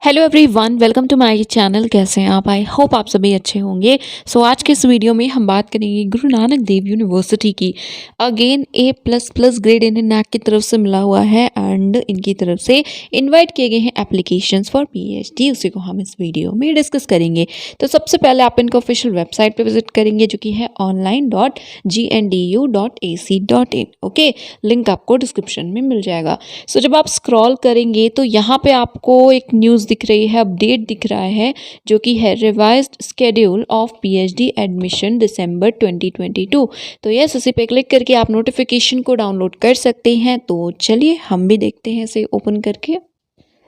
Hello everyone, welcome to my channel. कैसे हैं आप? आई होप आप सभी अच्छे होंगे। आज के इस वीडियो में हम बात करेंगे गुरु नानक देव यूनिवर्सिटी की। अगेन A++ ग्रेड इन्हें नैक की तरफ से मिला हुआ है एंड इनकी तरफ से इनवाइट किए गए हैं एप्लीकेशंस फॉर PhD। उसी को हम इस वीडियो में डिस्कस करेंगे। तो सबसे पहले आप इनका ऑफिशियल वेबसाइट पर विजिट करेंगे जो कि है online.gndu.ac.in। ओके, लिंक आपको डिस्क्रिप्शन में मिल जाएगा। जब आप स्क्रॉल करेंगे तो यहाँ पे आपको एक न्यूज़ दिख रही है, अपडेट दिख रहा है जो कि है revised schedule of PhD admission December 2022। तो यस, उसी पे क्लिक करके आप नोटिफिकेशन को डाउनलोड कर सकते हैं। तो चलिए हम भी देखते हैं इसे ओपन करके।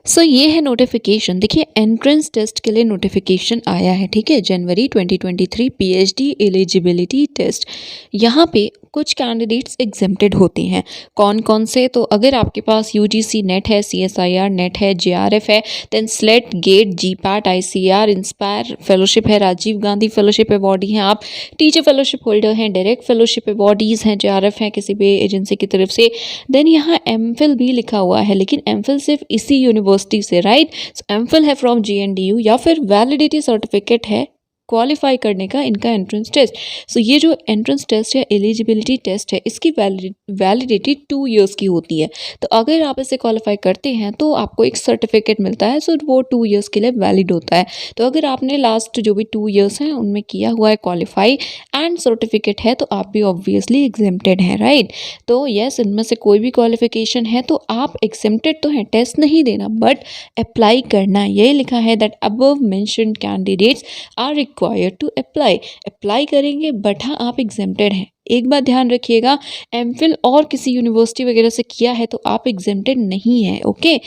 ये है नोटिफिकेशन। देखिए, एंट्रेंस टेस्ट के लिए नोटिफिकेशन आया है, ठीक है, जनवरी 2023 PhD एलिजिबिलिटी टेस्ट। यहाँ पे कुछ कैंडिडेट्स एग्जेम्प्टेड होते हैं। कौन कौन से? तो अगर आपके पास UGC नेट है, CSIR नेट है, JRF है, then slate, gate, GPAT, ICR, inspire fellowship है, राजीव गांधी फेलोशिप अवॉर्डी हैं आप, टीचर फेलोशिप होल्डर हैं, डायरेक्ट फेलोशिप अवॉर्डीज हैं, JRF हैं किसी भी एजेंसी की तरफ से। देन यहाँ MPhil भी लिखा हुआ है, लेकिन MPhil सिर्फ इसी यूनिवर्सिटी से, राइट। MPhil है फ्रॉम GNDU, या फिर वैलिडिटी सर्टिफिकेट है क्वालिफाई करने का इनका एंट्रेंस टेस्ट। ये जो एंट्रेंस टेस्ट या एलिजिबिलिटी टेस्ट है, इसकी वैलिडिटी 2 इयर्स की होती है। तो अगर आप इसे क्वालिफाई करते हैं तो आपको एक सर्टिफिकेट मिलता है। वो 2 इयर्स के लिए वैलिड होता है। तो अगर आपने लास्ट जो भी 2 इयर्स हैं उनमें किया हुआ है क्वालिफाई एंड सर्टिफिकेट है, तो आप भी ऑब्वियसली एग्जेम्प्टेड हैं, राइट। तो यस, इनमें से कोई भी क्वालिफिकेशन है तो आप एग्जेम्प्टेड तो हैं। टेस्ट नहीं देना बट अप्लाई करना। ये लिखा है that above mentioned candidates are required to apply करेंगे, बट हाँ, आप एग्जेम्प्टेड हैं। एक बात ध्यान रखिएगा, MPhil और किसी यूनिवर्सिटी वगैरह से किया है तो आप एग्जेम्प्टेड नहीं है। ओके,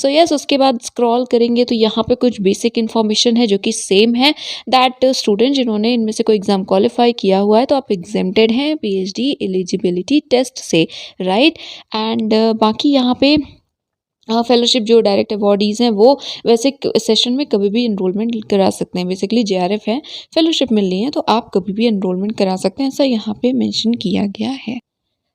यस, उसके बाद स्क्रॉल करेंगे तो यहाँ पे कुछ बेसिक इन्फॉर्मेशन है जो कि सेम है, दैट स्टूडेंट जिन्होंने इनमें से कोई एग्जाम क्वालिफाई किया हुआ है तो आप एग्जेम्प्टेड हैं PhD एलिजिबिलिटी टेस्ट से, राइट। एंड बाकी यहाँ पे फेलोशिप जो डायरेक्ट अवॉर्डीज़ हैं वो वैसे सेशन में कभी भी इनरोलमेंट करा सकते हैं। बेसिकली JRF है, फेलोशिप मिलनी है तो आप कभी भी इनरोलमेंट करा सकते हैं, ऐसा यहाँ पे मेंशन किया गया है।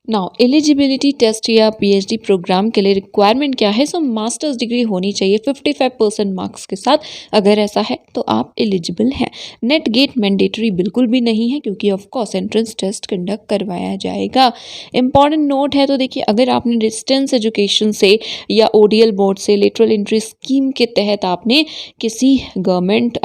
नाउ एलिजिबिलिटी टेस्ट या PhD प्रोग्राम के लिए रिक्वायरमेंट क्या है? मास्टर्स डिग्री होनी चाहिए 55% मार्क्स के साथ। अगर ऐसा है तो आप एलिजिबल हैं। नेट गेट मैंडेटरी बिल्कुल भी नहीं है, क्योंकि of course entrance test conduct करवाया जाएगा। इंपॉर्टेंट नोट है, तो देखिए, अगर आपने डिस्टेंस एजुकेशन से या ODL बोर्ड से लेटरल एंट्री स्कीम के तहत आपने किसी गवर्नमेंट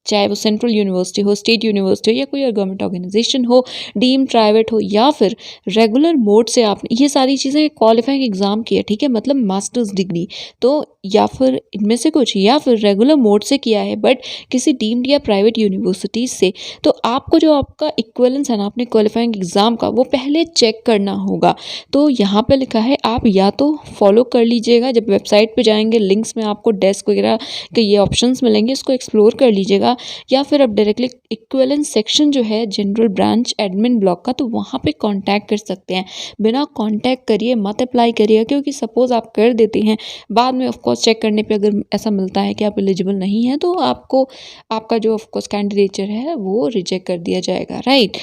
चाहे वो सेंट्रल यूनिवर्सिटी हो, स्टेट यूनिवर्सिटी हो, या कोई और गवर्नमेंट ऑर्गेनाइजेशन हो, डीम प्राइवेट हो, या फिर रेगुलर मोड से आपने ये सारी चीज़ें क्वालिफाइंग एग्जाम किया, ठीक है, मतलब मास्टर्स डिग्री, तो या फिर इनमें से कुछ, या फिर रेगुलर मोड से किया है बट किसी डीम्ड या प्राइवेट यूनिवर्सिटी से, तो आपको जो आपका इक्वलेंस है ना अपने क्वालिफाइंग एग्जाम का, वो पहले चेक करना होगा। तो यहाँ पे लिखा है, आप या तो फॉलो कर लीजिएगा, जब वेबसाइट पे जाएंगे लिंक्स में आपको डेस्क वगैरह के ये ऑप्शंस मिलेंगे, इसको एक्सप्लोर कर लीजिएगा, या फिर आप डायरेक्टली इक्विवेलेंस सेक्शन जो है जनरल ब्रांच एडमिन ब्लॉक का, तो वहाँ पे कांटेक्ट कर सकते हैं। बिना कांटेक्ट करिए मत अप्लाई करिए, क्योंकि सपोज आप कर देते हैं, बाद में ऑफकोर्स चेक करने पे अगर ऐसा मिलता है कि आप एलिजिबल नहीं हैं, तो आपको आपका जो ऑफकोर्स कैंडिडेचर है वो रिजेक्ट कर दिया जाएगा, राइट।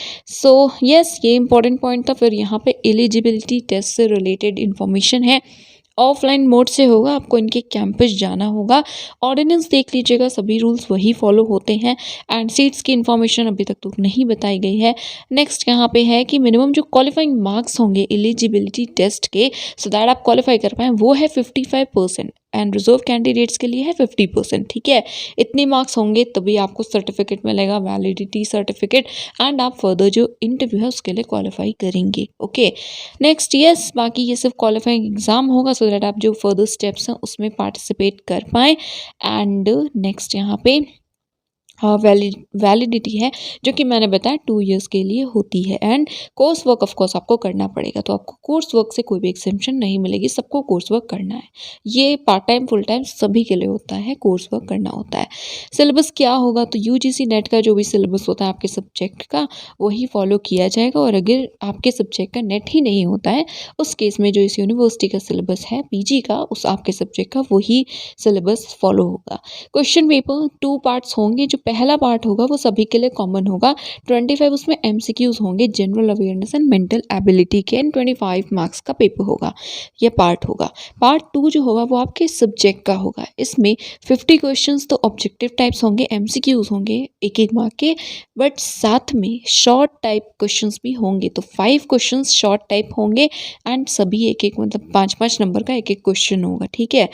यस, ये इंपॉर्टेंट पॉइंट था। फिर यहाँ पे एलिजिबिलिटी टेस्ट से रिलेटेड इंफॉर्मेशन है। ऑफलाइन मोड से होगा, आपको इनके कैंपस जाना होगा। ऑर्डिनेंस देख लीजिएगा, सभी रूल्स वही फॉलो होते हैं। एंड सीट्स की इन्फॉर्मेशन अभी तक तो नहीं बताई गई है। नेक्स्ट यहाँ पे है कि मिनिमम जो क्वालिफाइंग मार्क्स होंगे एलिजिबिलिटी टेस्ट के, सो दैट आप क्वालिफाई कर पाएँ, वो है 55% एंड रिजर्व कैंडिडेट्स के लिए है 50%, ठीक है। इतने मार्क्स होंगे तभी आपको सर्टिफिकेट मिलेगा, वैलिडिटी सर्टिफिकेट, एंड आप फर्दर जो इंटरव्यू है उसके लिए क्वालिफाई करेंगे। ओके, नेक्स्ट, यस, बाकी ये सिर्फ क्वालिफाइंग एग्जाम होगा, सो दैट आप जो फर्दर स्टेप्स हैं उसमें पार्टिसिपेट कर पाएँ। एंड नेक्स्ट यहाँ पे वैलिडिटी है जो कि मैंने बताया 2 इयर्स के लिए होती है। And course work of course आपको करना पड़ेगा, तो आपको कोर्स वर्क से कोई भी एक्सेम्पशन नहीं मिलेगी, सबको कोर्स वर्क करना है। ये पार्ट टाइम फुल टाइम सभी के लिए होता है, कोर्स वर्क करना होता है। सिलेबस क्या होगा? तो UGC नेट का जो भी सिलेबस होता है आपके सब्जेक्ट का, वही फॉलो किया जाएगा। और अगर आपके सब्जेक्ट का नेट ही नहीं होता है, उस केस में जो इस यूनिवर्सिटी का सिलेबस है PG का, उस आपके सब्जेक्ट का वही सिलेबस फॉलो होगा। क्वेश्चन पेपर 2 पार्ट्स होंगे। जो पहला पार्ट होगा वो सभी के लिए कॉमन होगा। 25 उसमें एमसीक्यूज होंगे, general awareness and mental ability के, एंड 25 मार्क्स का पेपर होगा। ये पार्ट होगा। पार्ट 2 जो होगा वो आपके सब्जेक्ट का होगा। इसमें 50 क्वेश्चंस तो ऑब्जेक्टिव टाइप्स होंगे, एमसीक्यूज होंगे 1-1 मार्क के, बट साथ में शॉर्ट टाइप क्वेश्चंस भी होंगे। तो 5 क्वेश्चंस शॉर्ट टाइप होंगे एंड सभी 1-1 मतलब 5-5 नंबर का 1-1 क्वेश्चन होगा, ठीक है।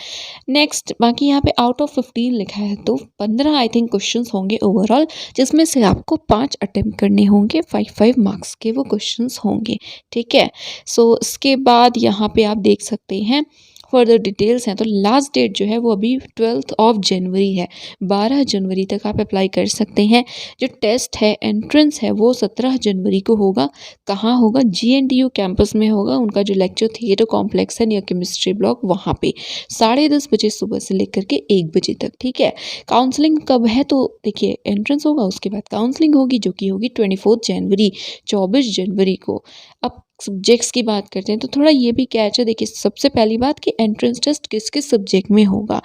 नेक्स्ट बाकी यहाँ पे आउट ऑफ 15 लिखा है तो 15 आई थिंक क्वेश्चंस होंगे ओवरऑल, जिसमें से आपको 5 अटेम्प्ट करने होंगे, 5-5 मार्क्स के वो क्वेश्चंस होंगे, ठीक है। सो इसके बाद यहाँ पे आप देख सकते हैं फर्दर डिटेल्स हैं। तो लास्ट डेट जो है वो अभी 12 जनवरी है, 12 जनवरी तक आप अप्लाई कर सकते हैं। जो टेस्ट है एंट्रेंस है वो 17 जनवरी को होगा। कहाँ होगा? GNTU कैंपस में होगा। उनका जो लेक्चर थिएटर कॉम्प्लेक्स है नियर केमिस्ट्री ब्लॉक, वहाँ पे 10:30 बजे सुबह से लेकर के 1 बजे तक, ठीक है। काउंसलिंग कब है? तो देखिए एंट्रेंस होगा, उसके बाद काउंसलिंग होगी जो कि होगी 24 जनवरी, 24 जनवरी को। अब सब्जेक्ट्स की बात करते हैं तो थोड़ा ये भी कैच है। देखिए सबसे पहली बात कि एंट्रेंस टेस्ट किस किस सब्जेक्ट में होगा,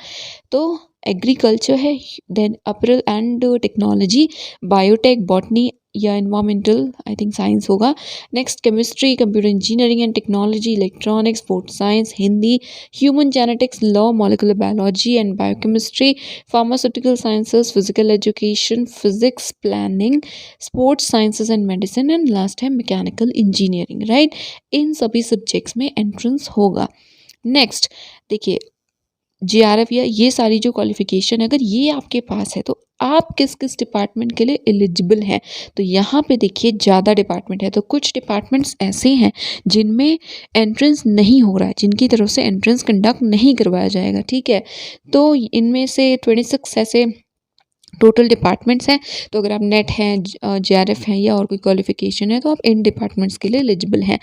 तो एग्रीकल्चर है, then apparel and technology, biotech, botany या इन्वायरमेंटल आई थिंक साइंस होगा। Next chemistry, computer engineering and technology, electronics, food science, Hindi, human genetics, law, molecular biology and biochemistry, pharmaceutical sciences, physical education, physics, planning, sports sciences and medicine, and last है mechanical engineering, right. इन सभी subjects में entrance होगा। Next देखिए JRF या ये सारी जो क्वालिफिकेशन है, अगर ये आपके पास है तो आप किस किस डिपार्टमेंट के लिए एलिजिबल हैं। तो यहाँ पे देखिए ज़्यादा डिपार्टमेंट है, तो कुछ डिपार्टमेंट्स ऐसे हैं जिनमें एंट्रेंस नहीं हो रहा है, जिनकी तरफ से एंट्रेंस कंडक्ट नहीं करवाया जाएगा, ठीक है। तो इनमें से 26 ऐसे टोटल डिपार्टमेंट्स हैं। तो अगर आप नेट हैं, JRF हैं या और कोई क्वालिफिकेशन है तो आप इन डिपार्टमेंट्स के लिए एलिजिबल हैं।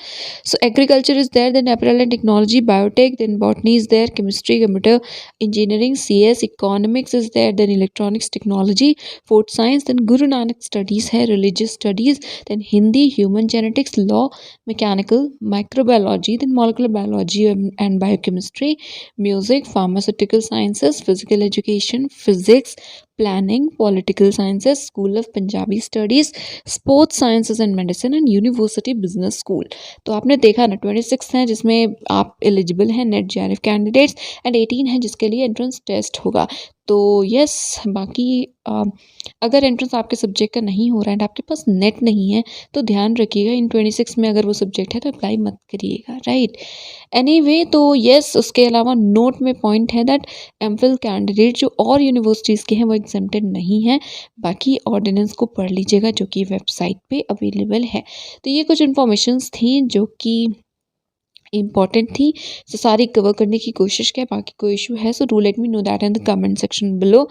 So agriculture is there, then apparel and technology, biotech, then botany is there, chemistry, computer engineering, CS, economics is there, then electronics technology, food science, then Guru Nanak studies है, religious studies, then Hindi, human genetics, law, mechanical, microbiology, then molecular biology and biochemistry, music, pharmaceutical sciences, physical education, physics, planning, political sciences, school of Punjabi studies, sports sciences and medicine, and university business school. तो आपने देखा ना 26 हैं जिसमें आप eligible हैं net JRF candidates, and 18 हैं जिसके लिए एंट्रेंस टेस्ट होगा। तो यस बाकी अगर एंट्रेंस आपके सब्जेक्ट का नहीं हो रहा है एंड आपके पास नेट नहीं है तो ध्यान रखिएगा इन 26 में अगर वो सब्जेक्ट है तो अप्लाई मत करिएगा, राइट। एनीवे तो यस उसके अलावा नोट में पॉइंट है दैट MPhil कैंडिडेट जो और यूनिवर्सिटीज़ के हैं वो एग्जेम्प्टेड नहीं है। बाकी ऑर्डिनेंस को पढ़ लीजिएगा जो कि वेबसाइट पे अवेलेबल है। तो ये कुछ इन्फॉर्मेशंस थी जो कि इम्पॉर्टेंट थी, तो सारी कवर करने की कोशिश किया। बाकी कोई इशू है so do let me know that in the comment section below,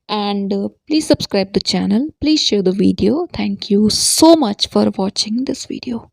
and please subscribe the channel, please share the video. Thank you so much for watching this video.